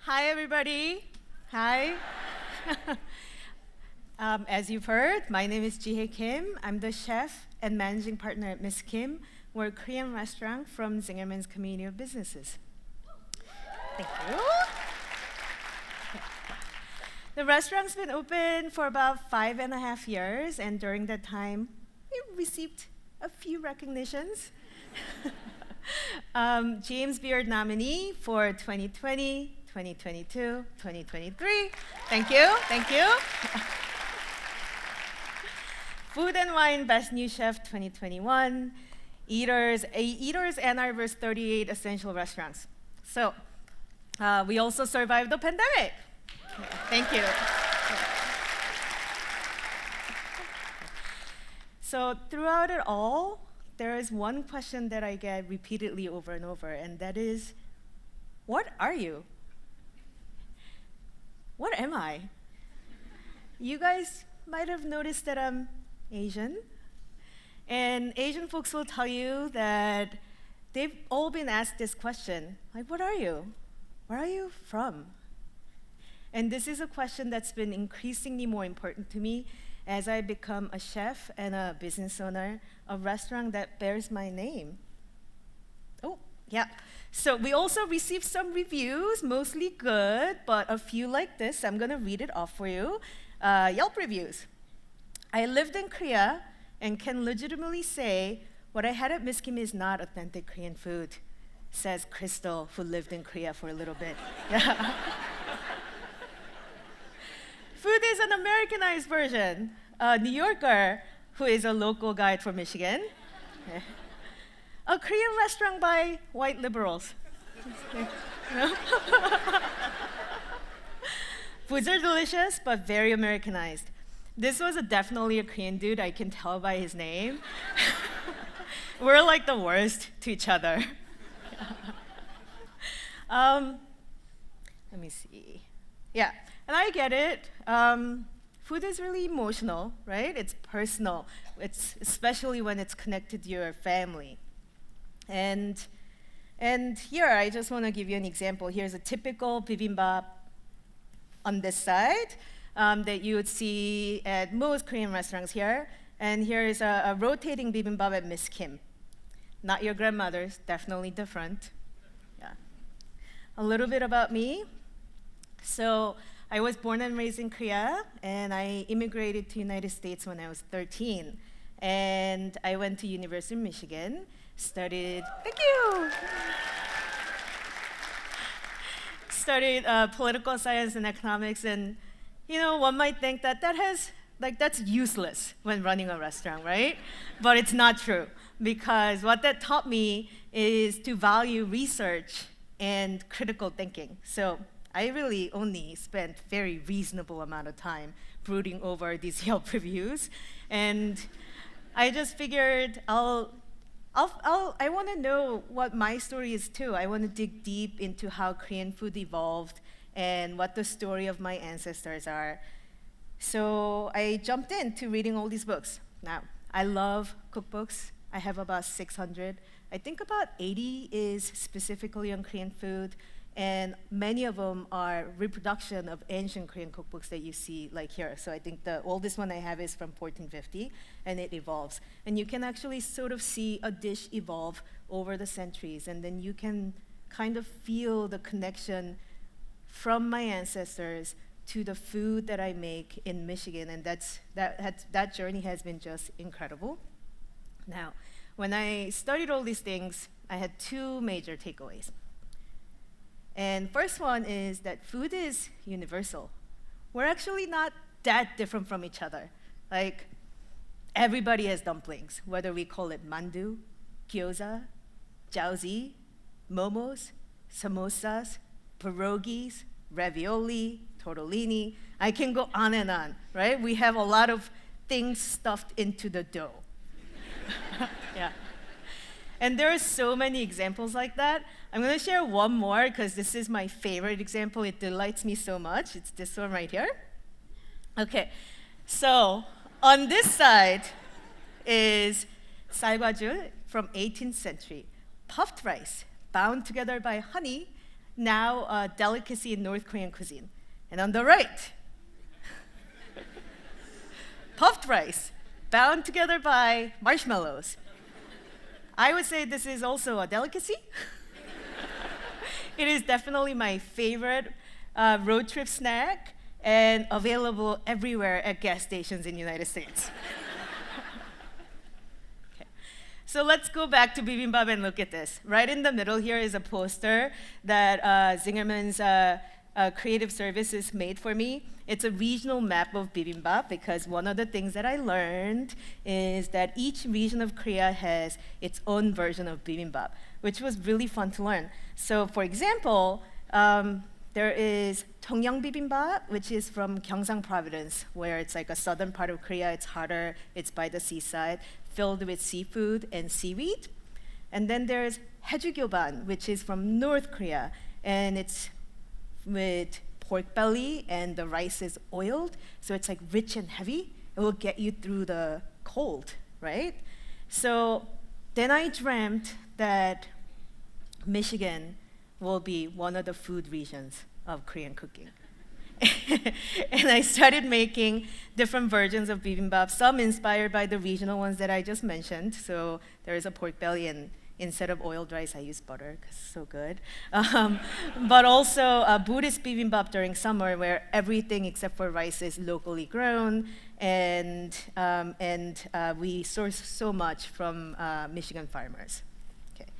Hi, everybody. Hi. As you've heard, my name is Ji-hye Kim. I'm the chef and managing partner at Miss Kim. We're a Korean restaurant from Zingerman's community of businesses. Thank you. The restaurant's been open for about 5.5 years, and during that time, we received a few recognitions. James Beard nominee for 2020, 2022, 2023. Thank you, thank you. Food and Wine Best New Chef 2021. Eaters Ann Arbor's 38 essential restaurants. So, we also survived the pandemic. Thank you. So throughout it all, there is one question that I get repeatedly over and over, and that is, what are you? What am I? You guys might have noticed that I'm Asian, and Asian folks will tell you that they've all been asked this question, like, what are you? Where are you from? And this is a question that's been increasingly more important to me as I become a chef and a business owner, a restaurant that bears my name. Oh, yeah. So we also received some reviews, mostly good, but a few like this. I'm gonna read it off for you. Yelp reviews. I lived in Korea and can legitimately say what I had at Miss Kim is not authentic Korean food, says Crystal, who lived in Korea for a little bit. Yeah. Food is an Americanized version. A New Yorker, who is a local guide from Michigan. A Korean restaurant by white liberals. Foods are delicious, but very Americanized. This was definitely a Korean dude, I can tell by his name. We're like the worst to each other. Let me see. Yeah, and I get it. Food is really emotional, right? It's personal. It's especially when it's connected to your family. And here, I just want to give you an example. Here's a typical bibimbap on this side that you would see at most Korean restaurants here. And here's a rotating bibimbap at Miss Kim. Not your grandmother's, definitely different. Yeah. A little bit about me. So I was born and raised in Korea, and I immigrated to the United States when I was 13. And I went to University of Michigan, studied political science and economics, and one might think that that's useless when running a restaurant, right? But it's not true, because what that taught me is to value research and critical thinking. So I really only spent very reasonable amount of time brooding over these Yelp reviews, and I just figured I want to know what my story is too. I want to dig deep into how Korean food evolved and what the story of my ancestors are. So I jumped into reading all these books. Now, I love cookbooks. I have about 600. I think about 80 is specifically on Korean food, and many of them are reproduction of ancient Korean cookbooks that you see like here. So I think the oldest one I have is from 1450, and it evolves. And you can actually sort of see a dish evolve over the centuries, and then you can kind of feel the connection from my ancestors to the food that I make in Michigan, and that journey has been just incredible. Now, when I studied all these things, I had two major takeaways. And first one is that food is universal. We're actually not that different from each other. Like, everybody has dumplings, whether we call it mandu, gyoza, jiaozi, momos, samosas, pierogies, ravioli, tortellini. I can go on and on, right? We have a lot of things stuffed into the dough. Yeah. And there are so many examples like that. I'm going to share one more because this is my favorite example. It delights me so much. It's this one right here. Okay, so on this side is 쌀과줄 from 18th century. Puffed rice, bound together by honey, now a delicacy in North Korean cuisine. And on the right, puffed rice, bound together by marshmallows. I would say this is also a delicacy. It is definitely my favorite road trip snack and available everywhere at gas stations in the United States. Okay. So let's go back to bibimbap and look at this. Right in the middle here is a poster that Zingerman's creative services made for me. It's a regional map of bibimbap because one of the things that I learned is that each region of Korea has its own version of bibimbap, which was really fun to learn. So for example, there is Tongyeong bibimbap, which is from Gyeongsang Province, where it's like a southern part of Korea. It's hotter, it's by the seaside, filled with seafood and seaweed. And then there's Haejugyoban, which is from North Korea, and it's with pork belly, and the rice is oiled, so it's like rich and heavy. It will get you through the cold, right? So then I dreamt that Michigan will be one of the food regions of Korean cooking. And I started making different versions of bibimbap, some inspired by the regional ones that I just mentioned. So there is a pork belly, and instead of oiled rice, I use butter because it's so good. But also a Buddhist bibimbap during summer where everything except for rice is locally grown, and we source so much from Michigan farmers. Okay.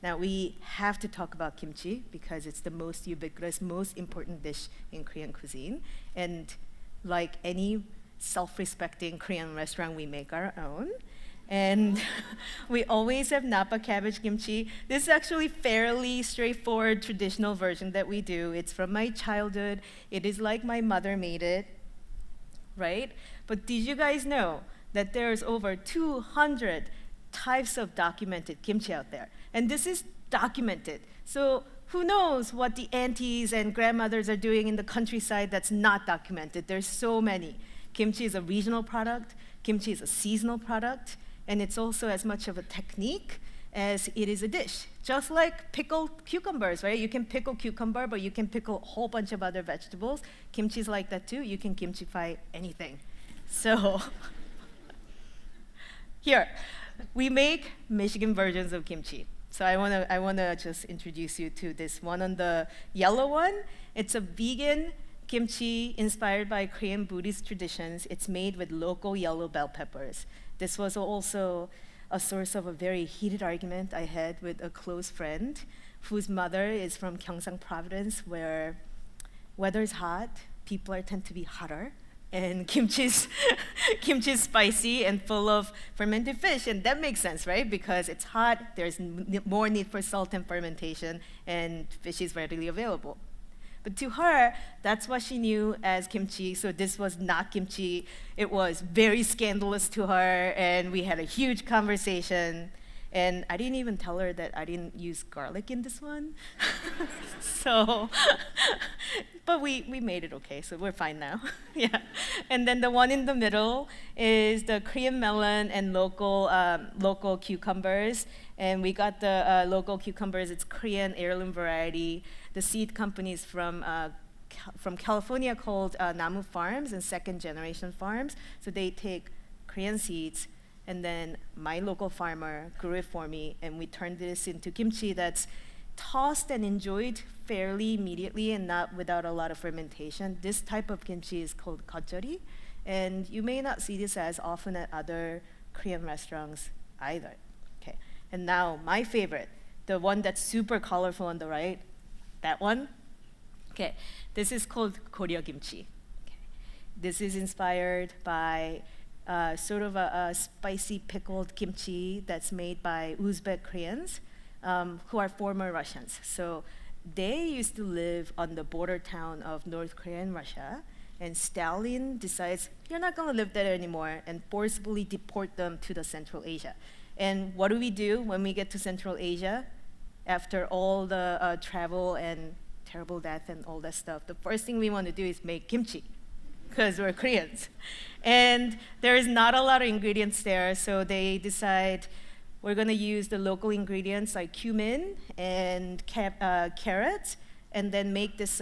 Now we have to talk about kimchi because it's the most ubiquitous, most important dish in Korean cuisine. And like any self-respecting Korean restaurant, we make our own. And we always have Napa cabbage kimchi. This is actually fairly straightforward traditional version that we do. It's from my childhood. It is like my mother made it, right? But did you guys know that there's over 200 types of documented kimchi out there? And this is documented. So who knows what the aunties and grandmothers are doing in the countryside that's not documented? There's so many. Kimchi is a regional product. Kimchi is a seasonal product. And it's also as much of a technique as it is a dish. Just like pickled cucumbers, right? You can pickle cucumber, but you can pickle a whole bunch of other vegetables. Kimchi is like that too. You can kimchify anything. So here, we make Michigan versions of kimchi. So I wanna just introduce you to this one on the yellow one. It's a vegan kimchi inspired by Korean Buddhist traditions. It's made with local yellow bell peppers. This was also a source of a very heated argument I had with a close friend whose mother is from Gyeongsang Province, where weather is hot, people tend to be hotter, and kimchi is spicy and full of fermented fish, and that makes sense, right? Because it's hot, there's more need for salt and fermentation, and fish is readily available. But to her, that's what she knew as kimchi, so this was not kimchi. It was very scandalous to her, and we had a huge conversation. And I didn't even tell her that I didn't use garlic in this one. So, but we made it okay, so we're fine now. Yeah. And then the one in the middle is the Korean melon and local cucumbers. And we got the local cucumbers. It's Korean heirloom variety. The seed company is from California called Namu Farms and second generation farms. So they take Korean seeds, and then my local farmer grew it for me, and we turned this into kimchi that's tossed and enjoyed fairly immediately and not without a lot of fermentation. This type of kimchi is called gojjeori, and you may not see this as often at other Korean restaurants either. Okay, and now my favorite, the one that's super colorful on the right, that one. Okay, this is called Koryo kimchi. Okay. This is inspired by sort of a spicy pickled kimchi that's made by Uzbek Koreans who are former Russians. So they used to live on the border town of North Korea and Russia, and Stalin decides, you're not going to live there anymore, and forcibly deport them to the Central Asia. And what do we do when we get to Central Asia? After all the travel and terrible death and all that stuff, the first thing we want to do is make kimchi, because we're Koreans. And there is not a lot of ingredients there, so they decide we're going to use the local ingredients like cumin and carrots and then make this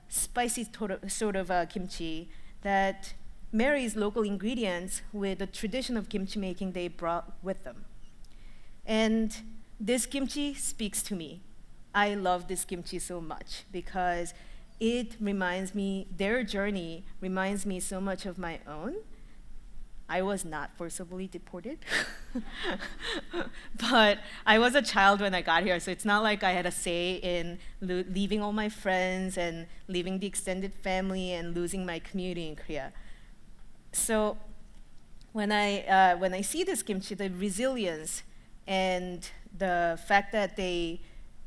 spicy sort of kimchi that marries local ingredients with the tradition of kimchi making they brought with them. And this kimchi speaks to me. I love this kimchi so much because it reminds me, their journey reminds me so much of my own. I was not forcibly deported, but I was a child when I got here, so it's not like I had a say in leaving all my friends and leaving the extended family and losing my community in Korea. So when I see this kimchi, the resilience and the fact that they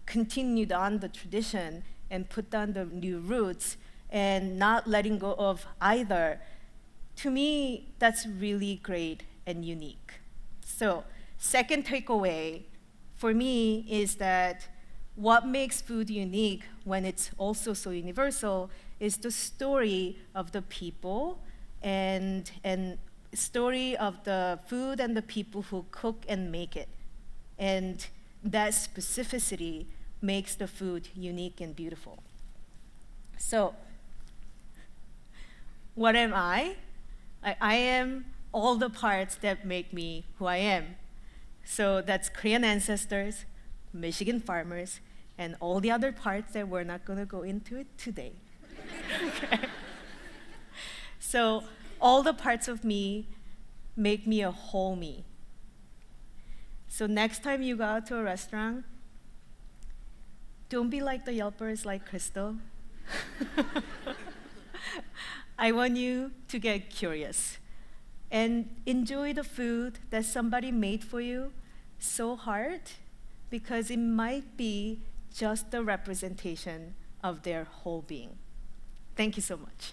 continued on the tradition and put down the new roots and not letting go of either, to me, that's really great and unique. So, second takeaway for me is that what makes food unique when it's also so universal is the story of the people and story of the food and the people who cook and make it. And that specificity makes the food unique and beautiful. So, what am I? I am all the parts that make me who I am. So that's Korean ancestors, Michigan farmers, and all the other parts that we're not going to go into it today. Okay. So all the parts of me make me a whole me. So next time you go out to a restaurant, don't be like the Yelpers like Crystal. I want you to get curious and enjoy the food that somebody made for you so hard because it might be just the representation of their whole being. Thank you so much.